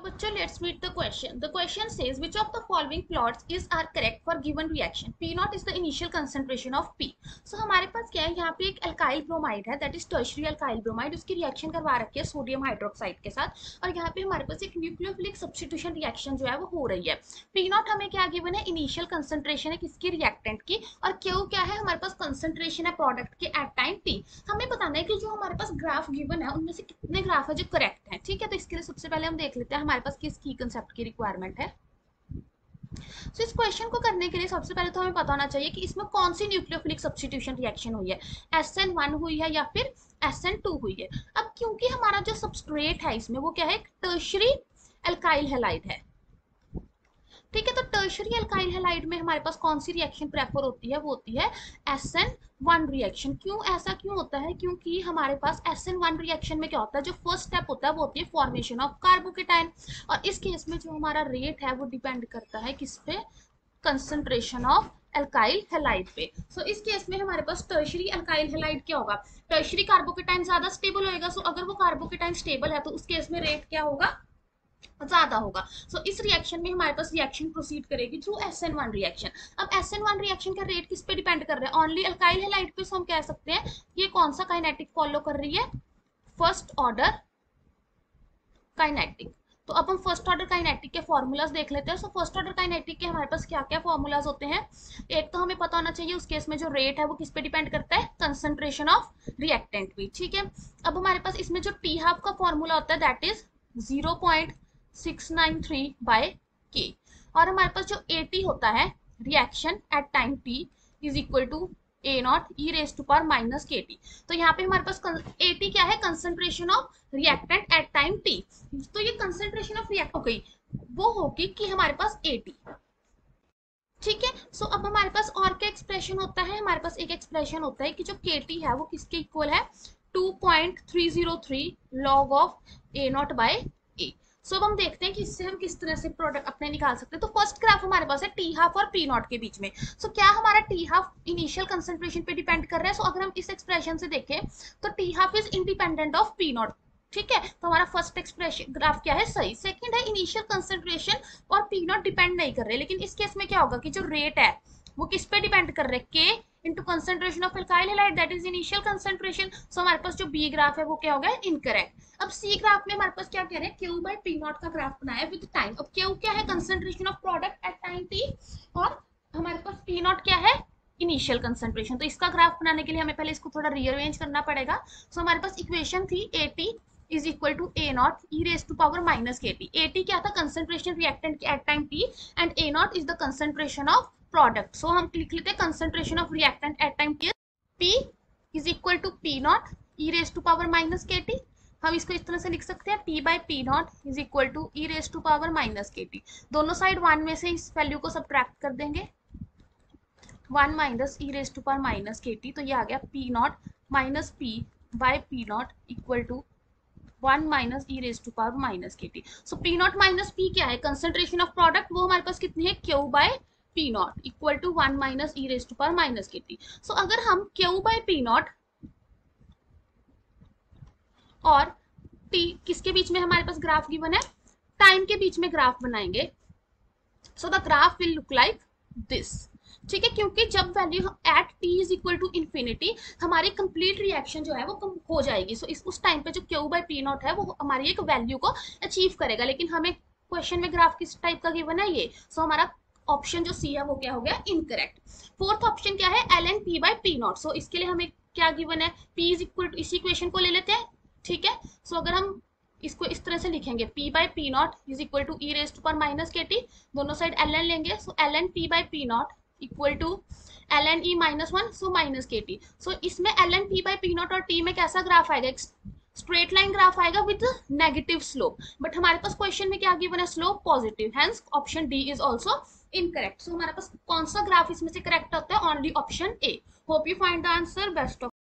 बच्चों let's meet the question. The question says which of the following plots is are correct for given reaction. P naught is the initial concentration of P. So हमारे पास क्या है, यहाँ पे एक alkyl bromide है, that is tertiary alkyl bromide. उसकी reaction करवा रखी है सोडियम हाइड्रोक्साइड के साथ, और यहाँ पे हमारे पास एक न्यूक्लियोफिलिक सब्स्टिट्यूशन रिएक्शन जो है वो हो रही है. P naught हमें क्या गिवन है, इनिशियल कंसंट्रेशन है किसकी, रिएक्टेंट की, और Q क्या है, हमारे पास कंसंट्रेशन है प्रोडक्ट के एट टाइम T. हमें बताना है कि जो हमारे पास ग्राफ गिवन है उनमें से कितने ग्राफ है जो करेक्ट है. ठीक है, तो इसके लिए सबसे पहले हम देख लेते हैं हमारे पास किस की कंसेप्ट की रिक्वायरमेंट है. तो इस क्वेश्चन को करने के लिए सबसे पहले तो हमें पता होना चाहिए कि इसमें कौन सी न्यूक्लियोफिलिक सब्स्टिट्यूशन रिएक्शन हुई है, SN1 हुई है या फिर SN2 हुई है. अब क्योंकि हमारा जो सबस्ट्रेट है इसमें वो क्या है, टर्शियरी अल्काइल हैलाइड है. ठीक है, तो टर्शियरी अल्काइल हैलाइड में हमारे पास कौन सी रिएक्शन प्रेफर होती है, वो होती है SN1 रिएक्शन. क्यों ऐसा क्यों होता है, क्योंकि हमारे पास SN1 रिएक्शन में क्या होता है, जो फर्स्ट स्टेप होता है वो होती है फॉर्मेशन ऑफ कार्बोकेटाइन, और इस केस में जो हमारा रेट है वो डिपेंड करता है किस पे, कंसंट्रेशन ऑफ अल्काइल हैलाइड पे. सो इस केस में हमारे पास टर्शियरी अल्काइल हैलाइड क्या होगा, टर्शियरी कार्बोकेटाइन ज्यादा स्टेबल होएगा. सो अगर वो कार्बोकेटाइन स्टेबल है तो उस केस में रेट क्या होगा, ज्यादा होगा. सो इस रिएक्शन में हमारे पास रिएक्शन प्रोसीड करेगी थ्रू SN1 रिएक्शन. अब SN1 रिएक्शन का रेट किस पे डिपेंड कर रहा है, ओनली अल्काइल हैलाइड पे. सो हम कह सकते हैं ये कौन सा काइनेटिक फॉलो कर रही है, फर्स्ट ऑर्डर काइनेटिक. तो अब हम फर्स्ट ऑर्डर काइनेटिक के फॉर्मूलाज देख लेते हैं. सो फर्स्ट ऑर्डर काइनेटिक के हमारे पास क्या क्या फॉर्मूलाज होते हैं. एक तो हमें पता होना चाहिए उस केस में जो रेट है वो किस पे डिपेंड करता है, कंसंट्रेशन ऑफ रिएक्टेंट भी. ठीक है, अब हमारे पास इसमें जो टी हाफ का फॉर्मूला होता है दैट इज 0.693 बाय के, और हमारे पास जो AT होता है reaction at time T is equal to A not e raise to power minus KT. तो यहाँ पे हमारे पास AT क्या है, concentration of reactant at time T. तो ये कंसंट्रेशन ऑफ रिएक्ट हो गई, वो होगी कि हमारे पास AT. ठीक है, सो अब हमारे पास और क्या एक्सप्रेशन होता है, हमारे पास एक एक्सप्रेशन होता है कि जो KT है वो किसके इक्वल है, 2.303 log of A not by A. So अब हम देखते हैं कि इससे हम किस तरह से प्रोडक्ट अपने निकाल सकते हैं. तो फर्स्ट ग्राफ हमारे पास है टी हाफ और पी नॉट के बीच में. सो क्या हमारा टी हाफ इनिशियल कंसंट्रेशन पे डिपेंड कर रहा है. सो अगर हम इस एक्सप्रेशन से देखें तो T half is independent of P not. ठीक है, तो हमारा फर्स्ट एक्सप्रेशन ग्राफ क्या है, सही. सेकंड है इनिशियल कंसंट्रेशन और पी नॉट डिपेंड नहीं कर रहे, लेकिन इस केस में क्या होगा कि जो रेट है वो किस पे डिपेंड कर रहे हैं, के into concentration of alkyl halide that is initial concentration. So हमारे पास जो B ग्राफ है वो क्या हो गया, इनकरेक्ट. अब C ग्राफ में हमारे पास क्या कह रहे हैं, Q by P नॉट का ग्राफ बनाया विद टाइम. अब Q क्या है, concentration of product at time T, और हमारे पास P नॉट क्या है, इनिशियल कंसंट्रेशन. तो इसका ग्राफ बनाने के लिए हमें पहले इसको थोड़ा रीअरेंज करना पड़ेगा. सो हमारे पास इक्वेशन थी AT is equal to A not e raise to power minus KT. AT क्या था, concentration reactant at time T, and A naught is the concentration of product. So हम लिख लेते हैं concentration of reactant at time T, P is equal to P naught e raise to power minus KT. हम इसको इस तरह से लिख सकते हैं P by P not is equal to e raise to power minus KT. दोनों side 1 में से इस वैल्यू को सब्ट्रैक्ट कर देंगे, 1 minus e raise to power minus KT. तो ये आ गया P not minus P by P not equal to 1 minus e raise to power minus KT. So P not minus P क्या है, कंसंट्रेशन ऑफ प्रोडक्ट, वो हमारे पास कितनी है, Q by P not equal to 1 minus e raise to power minus KT. So अगर हम Q by P not और T किसके बीच में हमारे पास ग्राफ गिवन है, टाइम के बीच में ग्राफ बनाएंगे. So the graph will look like this. ठीक है, क्योंकि जब value at T is equal to infinity हमारी कंप्लीट रिएक्शन जो है वो कम हो जाएगी. सो उस टाइम पे जो Q बाय P नॉट है वो हमारी एक वैल्यू को अचीव करेगा, लेकिन हमें क्वेश्चन में ग्राफ किस टाइप का गिवन है ये. सो हमारा ऑप्शन जो सी है वो क्या हो गया, इनकरेक्ट. फोर्थ ऑप्शन क्या है, ln P by P naught. So इसके लिए हमें क्या गिवन है, P इज इक्वल टू, इसी इक्वेशन को ले लेते हैं. ठीक है, सो अगर हम इसको इस तरह से लिखेंगे P by P not is equal to e raise to power minus KT, दोनों साइड ln लेंगे. So ln P by P not equal to ln E minus 1, so minus KT. So इसमें ln P by P not और T में कैसा graph आएगा, straight line graph आएगा with negative slope. But हमारे पास question में क्या गिवन है, slope positive, hence option D is also incorrect. सो हमारे पास कौन सा ग्राफ इसमें से करेक्ट होता है, only option A. Hope you find the answer. Best of